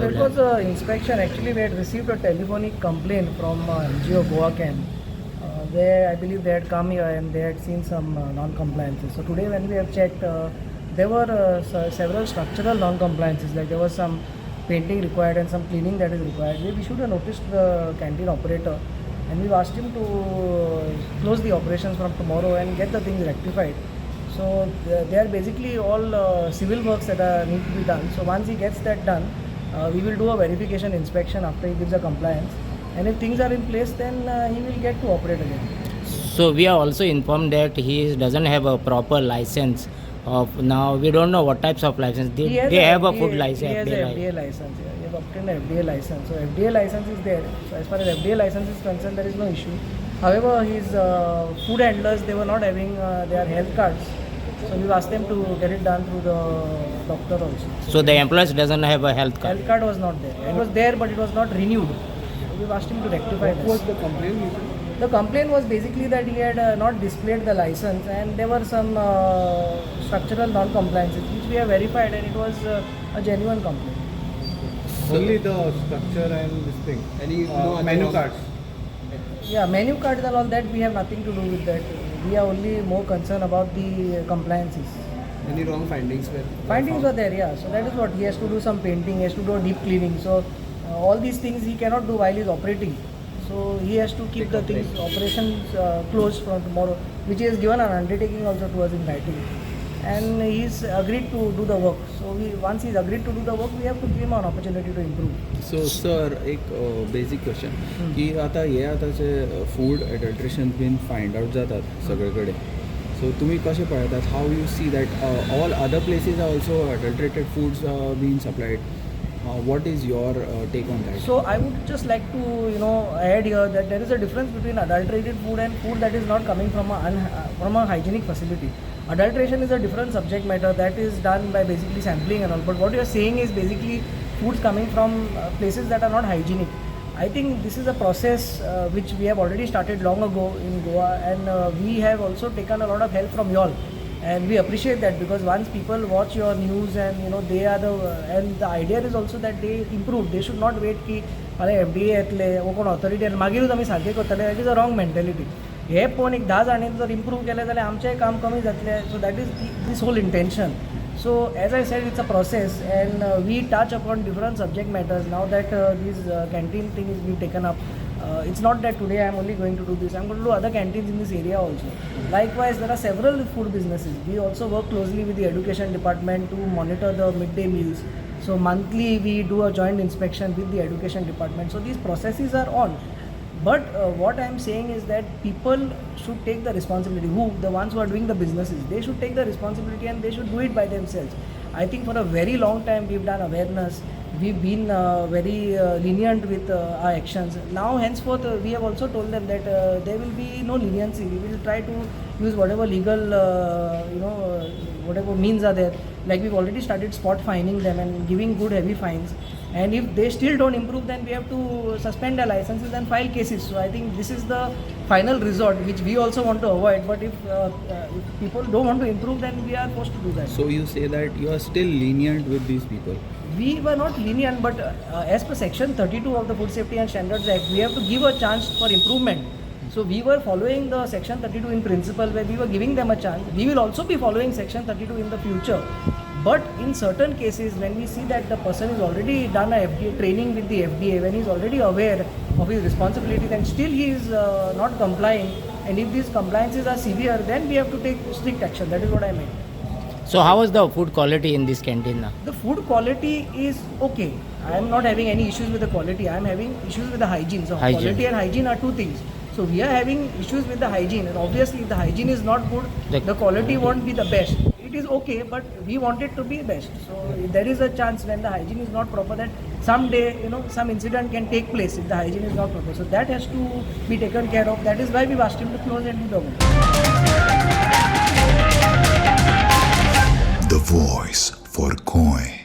So it was an inspection. Actually, we had received a telephonic complaint from NGO Goem. Where I believe they had come here and they had seen some non-compliances. So today when we have checked, there were several structural non-compliances, like there was some painting required and some cleaning that is required. We issued a notice to the canteen operator and we've asked him to close the operations from tomorrow and get the things rectified. So they are basically all civil works that need to be done. So once he gets that done, we will do a verification inspection after he gives a compliance. And if things are in place, then he will get to operate again. So we are also informed that he doesn't have a proper license. Now we don't know what types of license. They have a food license. He has an FDA license. Yeah. He has obtained an FDA license. So FDA license is there. So as far as FDA license is concerned, there is no issue. However, his food handlers, they were not having their health cards. So we've asked them to get it done through the doctor also. So the employees doesn't have a health card. Health card was not there. It was there, but it was not renewed. So we've asked him to rectify this. What was the complaint? The complaint was basically that he had not displayed the license and there were some structural non-compliances which we have verified, and it was a genuine complaint. Only the structure and this thing. Any menu cards? Yeah, menu cards and all that, we have nothing to do with that. We are only more concerned about the compliances. Any wrong findings? Findings were there, yeah. So that is what he has to do, some painting, he has to do a deep cleaning. So all these things he cannot do while he is operating. So he has to keep the things, operations closed from tomorrow, which he has given an undertaking also to us in writing. And he's agreed to do the work. So once he's agreed to do the work, we have to give him an opportunity to improve. So sir, एक basic question की आता जे food adulteration been find out जातात सगळेकडे, so तुम्ही कशें पळयतात, how you see that all other places are also adulterated foods been supplied? What is your take on that? So I would just like to add here that there is a difference between adulterated food and food that is not coming from a hygienic facility. Adulteration is a different subject matter that is done by basically sampling and all. But what you are saying is basically foods coming from places that are not hygienic. I think this is a process which we have already started long ago in Goa, and we have also taken a lot of help from y'all. And we appreciate that, because once people watch your news and they are and the idea is also that they improve. They should not wait ki pale FDA येतले वो कोण authority मागीरूच आमी सारकें करतले. That is a wrong mentality. हे पळोवन एक 10 जाणांनी जर इम्प्रूव केलें जाल्यार आमचेंय काम कमी जातलें. So that is this whole intention. So as I said, it's a process, and we touch upon different subject matters. Now that this canteen thing is being taken up, it's not that today I'm only going to do this. I'm going to do other canteens in this area also. Likewise, there are several food businesses. We also work closely with the education department to monitor the midday meals. So monthly we do a joint inspection with the education department. So these processes are on. But what I'm saying is that people should take the responsibility. The ones who are doing the businesses, they should take the responsibility and they should do it by themselves. I think for a very long time we've done awareness. We've been very lenient with our actions. Now henceforth we have also told them that there will be no leniency. We will try to use whatever legal whatever means are there. Like we've already started spot fining them and giving good heavy fines. And if they still don't improve, then we have to suspend their licenses and file cases. So I think this is the final resort, which we also want to avoid. But if people don't want to improve, then we are forced to do that. So you say that you are still lenient with these people? We were not lenient, but as per Section 32 of the Food Safety and Standards Act, we have to give a chance for improvement. So we were following the Section 32 in principle, where we were giving them a chance. We will also be following Section 32 in the future. But in certain cases, when we see that the person has already done a FDA training with the FDA, when he is already aware of his responsibility, then still he is not complying. And if these compliances are severe, then we have to take strict action. That is what I meant. So how is the food quality in this canteen now? The food quality is okay. I am not having any issues with the quality. I am having issues with the hygiene. So quality and hygiene are two things. So we are having issues with the hygiene, and obviously if the hygiene is not good, the quality won't be the best. It is okay, but we want it to be best. So there is a chance when the hygiene is not proper that someday some incident can take place if the hygiene is not proper. So that has to be taken care of. That is why we've asked him to close and do the work. The voice for Goem.